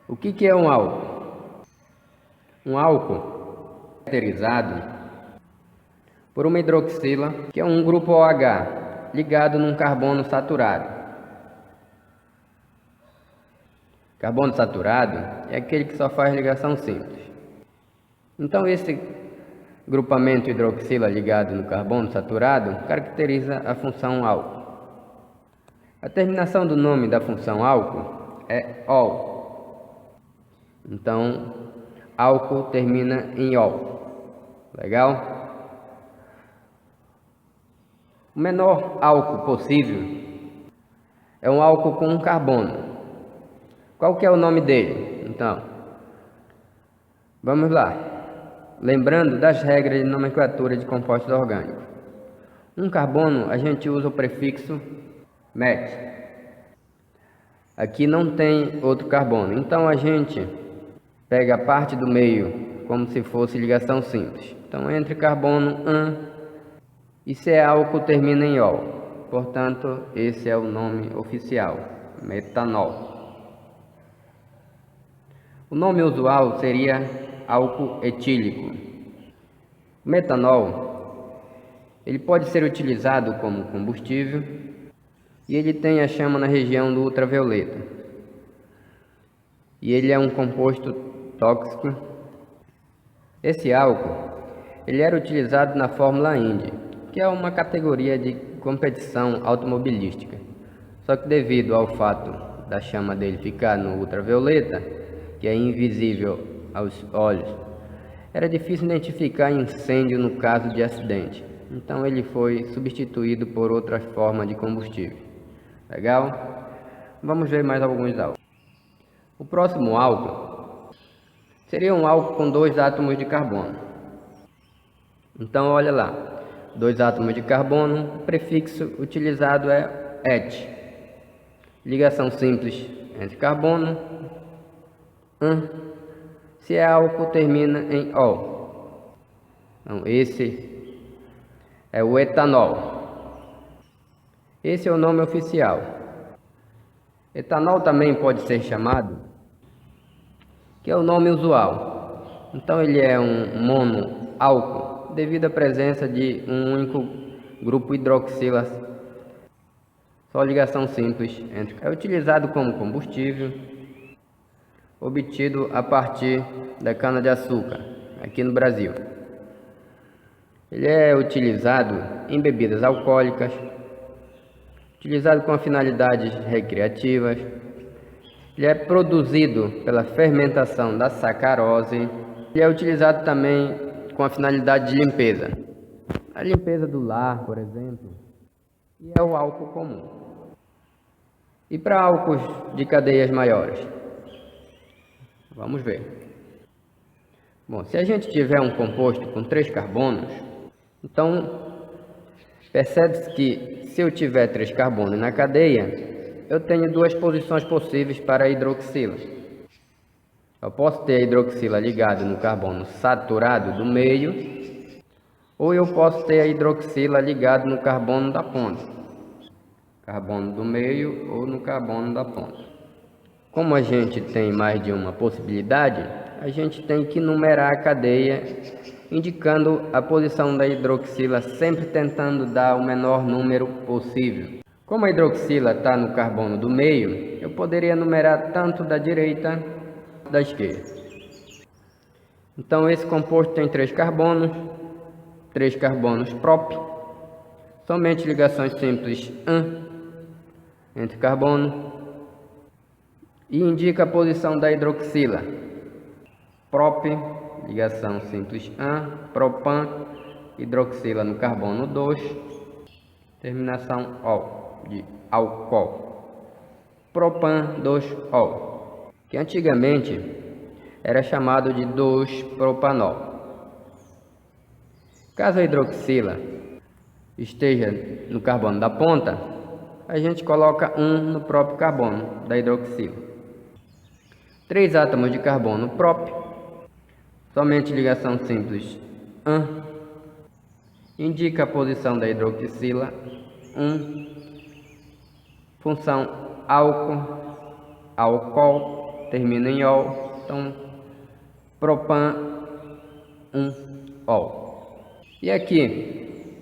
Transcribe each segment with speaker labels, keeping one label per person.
Speaker 1: O que é um álcool? Um álcool é caracterizado por uma hidroxila, que é um grupo OH, ligado num carbono saturado. Carbono saturado é aquele que só faz ligação simples. Então esse grupamento hidroxila ligado no carbono saturado caracteriza a função álcool. A terminação do nome da função álcool é -ol. Então, álcool termina em ol. Legal? O menor álcool possível é um álcool com um carbono. Qual que é o nome dele? Então, vamos lá. Lembrando das regras de nomenclatura de compostos orgânicos. Um carbono, a gente usa o prefixo met. Aqui não tem outro carbono. Então, a gente pega a parte do meio como se fosse ligação simples. Então, entre carbono e se é álcool termina em ol. Portanto, esse é o nome oficial, metanol. O nome usual seria álcool etílico. O metanol, ele pode ser utilizado como combustível e ele tem a chama na região do ultravioleta. E ele é um composto tóxico. Esse álcool, ele era utilizado na Fórmula Indy, que é uma categoria de competição automobilística. Só que devido ao fato da chama dele ficar no ultravioleta, que é invisível aos olhos, era difícil identificar incêndio no caso de acidente. Então ele foi substituído por outra forma de combustível. Legal? Vamos ver mais alguns álcools. O próximo álcool seria um álcool com 2 átomos de carbono. Então olha lá, 2 átomos de carbono, o prefixo utilizado é et. Ligação simples entre carbono, se é álcool termina em ol. Então esse é o etanol. Esse é o nome oficial. Etanol também pode ser chamado, que é o nome usual. Então ele é um monoálcool devido à presença de um único grupo hidroxila, só ligação simples entre. É utilizado como combustível, obtido a partir da cana-de-açúcar, aqui no Brasil. Ele é utilizado em bebidas alcoólicas, utilizado com finalidades recreativas. Ele é produzido pela fermentação da sacarose. Ele é utilizado também com a finalidade de limpeza. A limpeza do lar, por exemplo, e é o álcool comum. E para álcools de cadeias maiores? Vamos ver. Bom, se a gente tiver um composto com 3 carbonos, então percebe-se que se eu tiver 3 carbonos na cadeia, eu tenho 2 posições possíveis para a hidroxila. Eu posso ter a hidroxila ligada no carbono saturado do meio, ou eu posso ter a hidroxila ligada no carbono da ponta. Carbono do meio ou no carbono da ponta. Como a gente tem mais de uma possibilidade, a gente tem que numerar a cadeia, indicando a posição da hidroxila, sempre tentando dar o menor número possível. Como a hidroxila está no carbono do meio, eu poderia numerar tanto da direita quanto da esquerda. Então esse composto tem 3 carbonos prop, somente ligações simples entre carbono, e indica a posição da hidroxila. Prop, ligação simples propan, hidroxila no carbono 2, terminação ol, de álcool. Propan 2-ol, que antigamente era chamado de 2-propanol. Caso a hidroxila esteja no carbono da ponta, a gente coloca no próprio carbono da hidroxila. 3 átomos de carbono prop, somente ligação simples indica a posição da hidroxila, função álcool, termina em ol, então propan 1-ol. E aqui,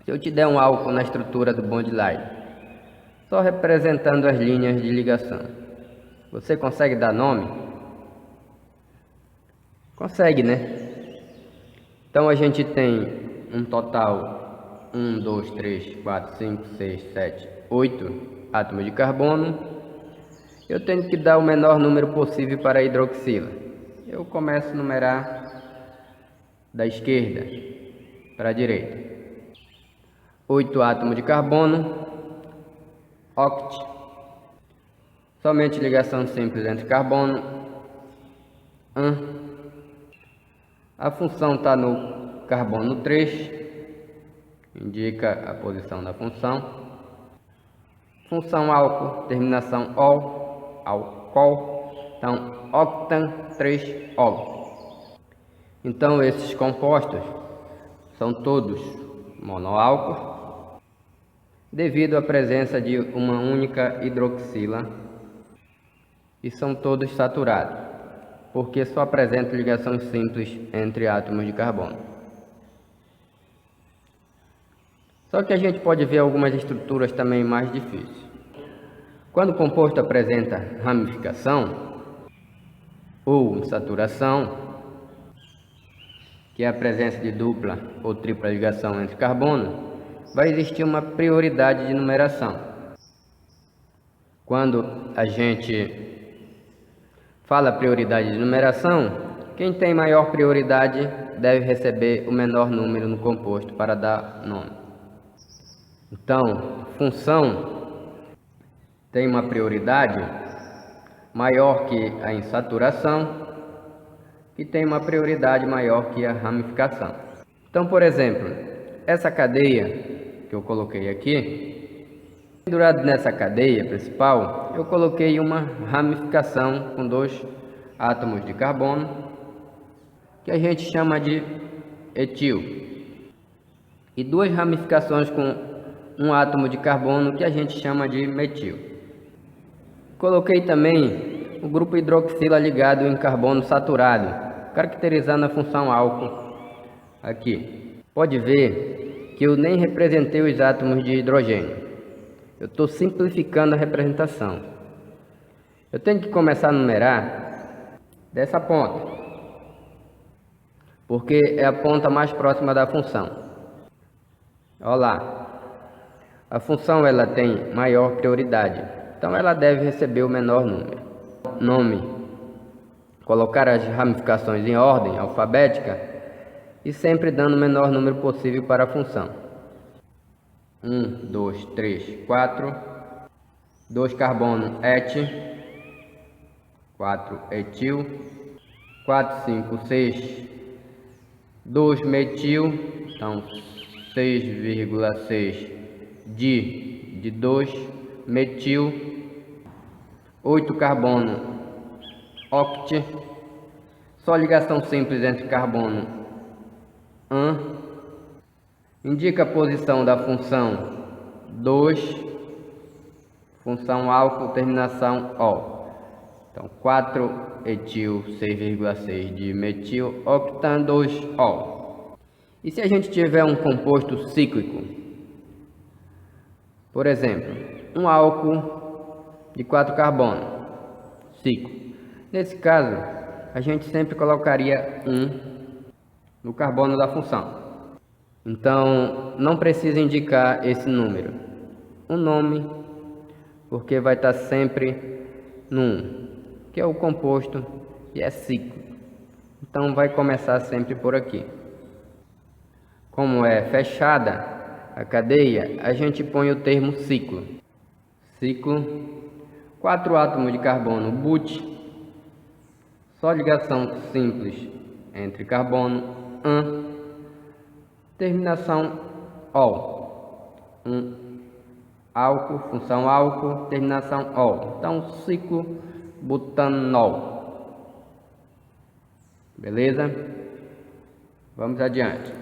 Speaker 1: se eu te der um álcool na estrutura do bond-line, só representando as linhas de ligação, você consegue dar nome? Consegue, né? Então a gente tem um total 1, 2, 3, 4, 5, 6, 7, 8 átomos de carbono. Eu tenho que dar o menor número possível para a hidroxila. Eu começo a numerar da esquerda para a direita. 8 átomos de carbono, oct. Somente ligação simples entre carbono, an. A função está no carbono 3, indica a posição da função. Função álcool, terminação ol, álcool, então octan 3-ol. Então esses compostos são todos monoálcool, devido à presença de uma única hidroxila, e são todos saturados, porque só apresenta ligações simples entre átomos de carbono. Só que a gente pode ver algumas estruturas também mais difíceis. Quando o composto apresenta ramificação ou saturação, que é a presença de dupla ou tripla ligação entre carbono, vai existir uma prioridade de numeração. Quando a gente fala prioridade de numeração, quem tem maior prioridade deve receber o menor número no composto para dar nome. Então, função tem uma prioridade maior que a insaturação e tem uma prioridade maior que a ramificação. Então, por exemplo, essa cadeia que eu coloquei aqui, pendurado nessa cadeia principal, eu coloquei uma ramificação com 2 átomos de carbono, que a gente chama de etil, e 2 ramificações com 1 átomo de carbono, que a gente chama de metil. Coloquei também o grupo hidroxila ligado em carbono saturado, caracterizando a função álcool aqui. Pode ver que eu nem representei os átomos de hidrogênio. Eu estou simplificando a representação. Eu tenho que começar a numerar dessa ponta, porque é a ponta mais próxima da função. Olha lá, a função ela tem maior prioridade, então ela deve receber o menor número. Nome, colocar as ramificações em ordem alfabética e sempre dando o menor número possível para a função. 1, 2, 3, 4, 2 carbono et, 4 etil, 4, 5, 6, 2 metil, então 6,6 de 2 metil, 8 carbono oct, só ligação simples entre carbono an. Indica a posição da função 2, função álcool, terminação ol. Então, 4 etil, 6,6 de metil, octan 2-ol. E se a gente tiver um composto cíclico, por exemplo, um álcool de 4 carbonos, ciclo. Nesse caso, a gente sempre colocaria 1 no carbono da função. Então, não precisa indicar esse número, um nome, porque vai estar sempre no 1, que é o composto e é ciclo. Então, vai começar sempre por aqui. Como é fechada a cadeia, a gente põe o termo ciclo. Ciclo, 4 átomos de carbono but, só ligação simples entre carbono an, terminação ol, álcool, função álcool, terminação ol. Então, ciclo butanol. Beleza? Vamos adiante.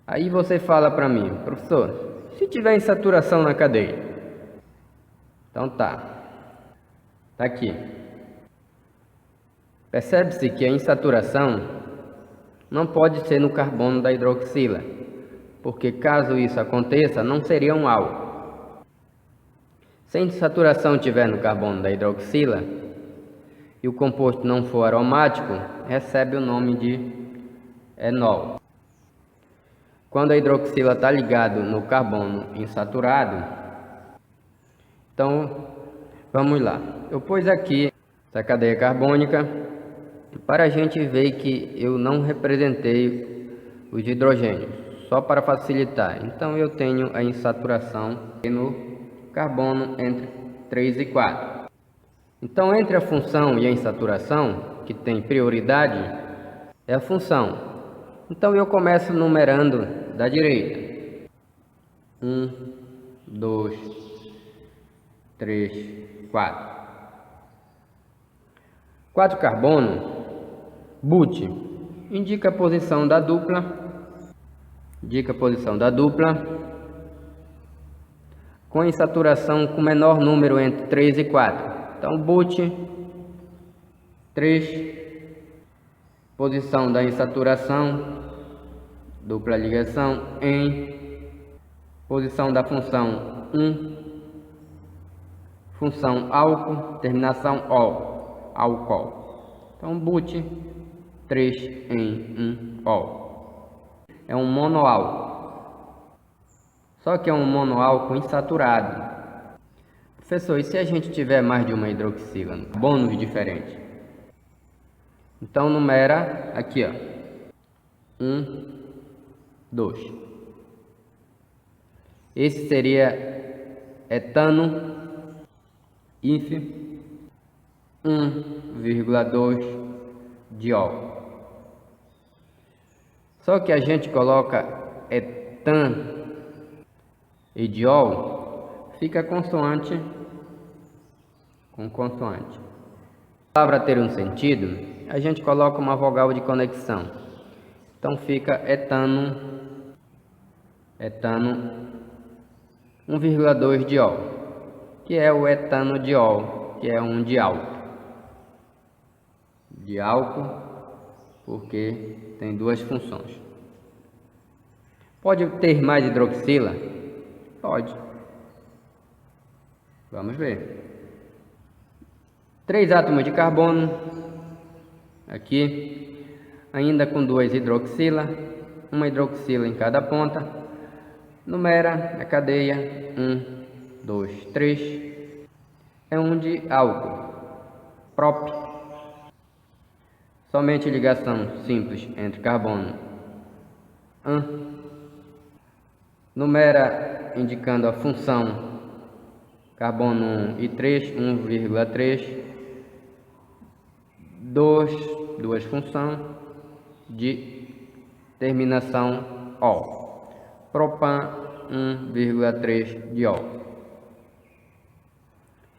Speaker 1: Aí você fala para mim, professor, se tiver insaturação na cadeia? Então tá. Está aqui. Percebe-se que a insaturação não pode ser no carbono da hidroxila, porque caso isso aconteça, não seria um álcool. Se a insaturação estiver no carbono da hidroxila e o composto não for aromático, recebe o nome de enol. Quando a hidroxila está ligada no carbono insaturado, então vamos lá. Eu pus aqui essa cadeia carbônica para a gente ver que eu não representei os hidrogênios, só para facilitar. Então eu tenho a insaturação no carbono entre 3 e 4. Então entre a função e a insaturação, que tem prioridade, é a função. Então eu começo numerando da direita. 1, 2, 3, 4. 4 carbono, but, indica a posição da dupla, com insaturação com menor número entre 3 e 4. Então, but 3, posição da insaturação, dupla ligação, em posição da função 1, função álcool, terminação ol, álcool. Então, but 3 em 1 ol. É um monoálcool. Só que é um monoálcool insaturado. Professor, e se a gente tiver mais de uma hidroxila, carbonos diferentes? Então numera aqui, ó. 1, 2. Esse seria etano, if 1,2 diol. Só que a gente coloca etan e diol, fica consoante com consoante. A palavra ter um sentido, a gente coloca uma vogal de conexão. Então fica etano 1,2 diol, que é o etanodiol, que é um diálcool. Diálcool, porque tem duas funções. Pode ter mais hidroxila? Pode. Vamos ver. 3 átomos de carbono, aqui, ainda com 2 hidroxila, uma hidroxila em cada ponta. Numera a cadeia 1, 2, 3. É um de álcool, prop. Somente ligação simples entre carbono. Numera indicando a função carbono 1 e 3, 1,3. Duas funções de terminação ol. Propan 1,3 diol.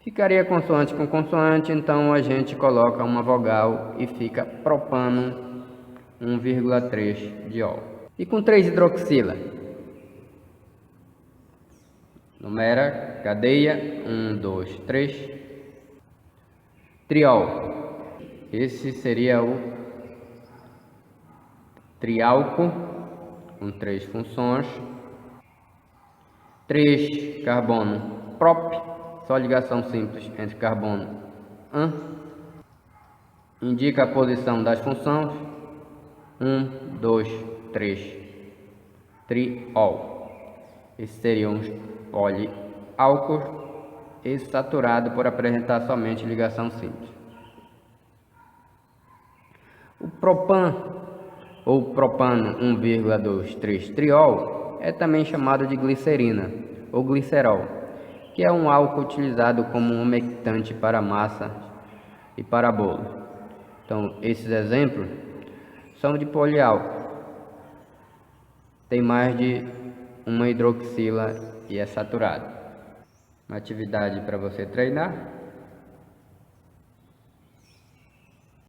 Speaker 1: Ficaria consoante com consoante, então a gente coloca uma vogal e fica propano 1,3 diol. E com 3 hidroxila? Numera cadeia 1, 2, 3. Triol. Esse seria o triálcool, com 3 funções. 3 carbono prop, só ligação simples entre carbono. Indica a posição das funções. 1, 2, 3. Triol. Esses seriam os poliálcools, esse saturado por apresentar somente ligação simples. O propan ou propano 1,23 triol é também chamado de glicerina ou glicerol, que é um álcool utilizado como um umectante para massa e para bolo. Então, esses exemplos são de poliálcool. Tem mais de uma hidroxila e é saturado. Uma atividade para você treinar.